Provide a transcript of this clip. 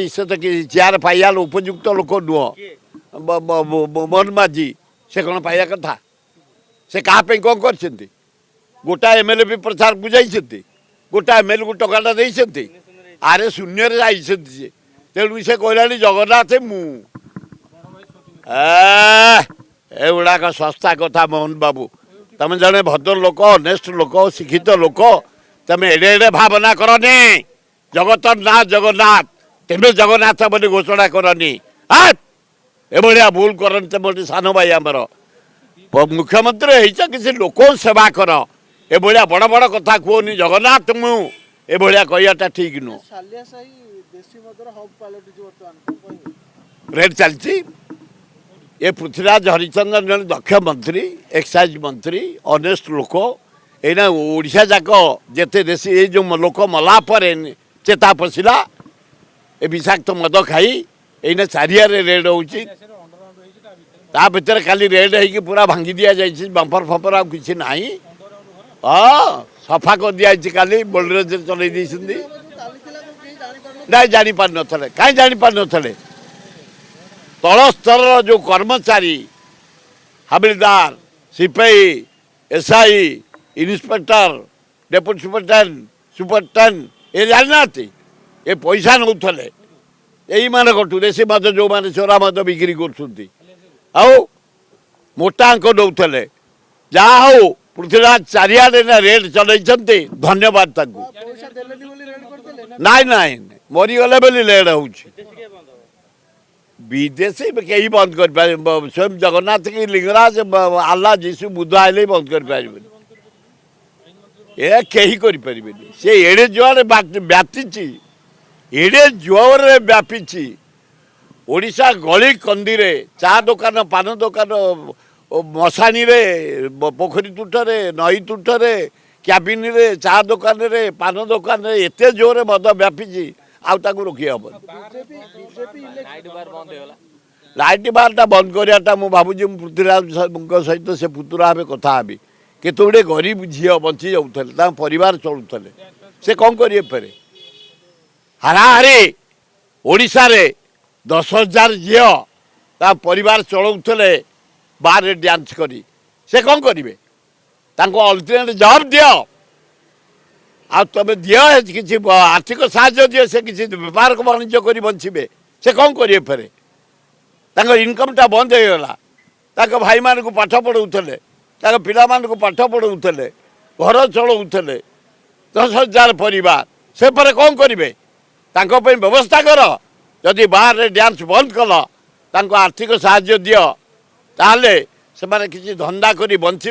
से तो चेयर पाइया उपयुक्त लोक नुह मोहन माझी से कौन पाइया कथा से क्या कौन कर गोटा एमएलए भी प्रचार को जाइए गोटा एमएलए को टकाटा देते आरे शून्य जाइए तेणु से कहला जगन्नाथ मु एगुड़ाक सस्ता कथा मोहन बाबू तुम जड़े भद्र लोक अनेस्ट लोक शिक्षित लोक तुम एडे एडे भावना करनी जगत ना जगन्नाथ तेरे जगन्नाथ बोली घोषणा करनी एभलिया भूल करते मोटे सान भाई आमर मुख्यमंत्री होइछ किसी लोक सेवा कर एभलिया बड़ बड़ कथा कहनी जगन्नाथ मु एभलिया कहटा ठीक नु रेट चलती ये पृथ्वीराज हरिचंद्रन जन दक्ष मंत्री एक्साइज मंत्री अनेस्ट लोक एना ओडिशा जाक जेते देशी ये जो लोक मला पर चेता पशिला ए विषाक्त मद खाई एना चारियारे रेड होची ता भीतर खाली रेड है पूरा भांगी दिया जाइए बंपर फंपर आ किसी ना हाँ सफा कर दिखाई काली बोलरेज चल ना जानी पार नथले कहीं जानी पार नथले तल स्तर जो कर्मचारी हविलदार सिपाही एसआई इन्स्पेक्टर डेपुटी सुपरटेंडेंट ये जाना ये पैसा नौले यही मान कटु देशी मद जो मैंने चोरा मद बिक्री कर मोटा अंक नौले जहा हो पृथ्वीराज चारियाडे रेट चलते धन्यवाद नाई नाई मरीगले बोली लेट हो विदेशी कहीं बंद कर स्वयं जगन्नाथ की लिंगराज आल्ला जीशु बुद्ध आइले बंद कर पारे कहीं करें से एड़े जुआर व्यापी एड़े जुआर व्यापी ओडिशा गली कंदी रे चा दुकान पान दुकान मशाणी रे पोखरी तुठरे नई तुठरे क्याबिन रे चा दुकान रे पान दुकान रे एते जोरे मद व्यापी आउ रोकी हम लाइट बारटा बंद कराटा मुझे भावुँ पृथ्वीराज सहित से पुतुरा भाव कथा हेबी केते गुड़े गरीब झील बंची जाऊे परिवार चलुले से कौन करेंगे फेरे हाराहारी ओडिशा रे 10,000 झील परिवार चलाऊे बाहर डांस करी से कौन करेंगे अल्टरनेट जॉब दियो आ तुम दिए किसी आर्थिक साहाय्य दिए से किसी बेपार वाणिज्य कर बचे से कौन करेंगे फेरे इनकमटा बंद हो गला भाई मान को पाठ पढ़ाऊे पिला को पाठ पढ़ाऊे घर चलाऊे 10,000 परिवार से पर कौन करेंगे व्यवस्था कर जदि बाहर डांस बंद कल आर्थिक साहाय्य दियो ताले से किसी धंदा कर बंचे।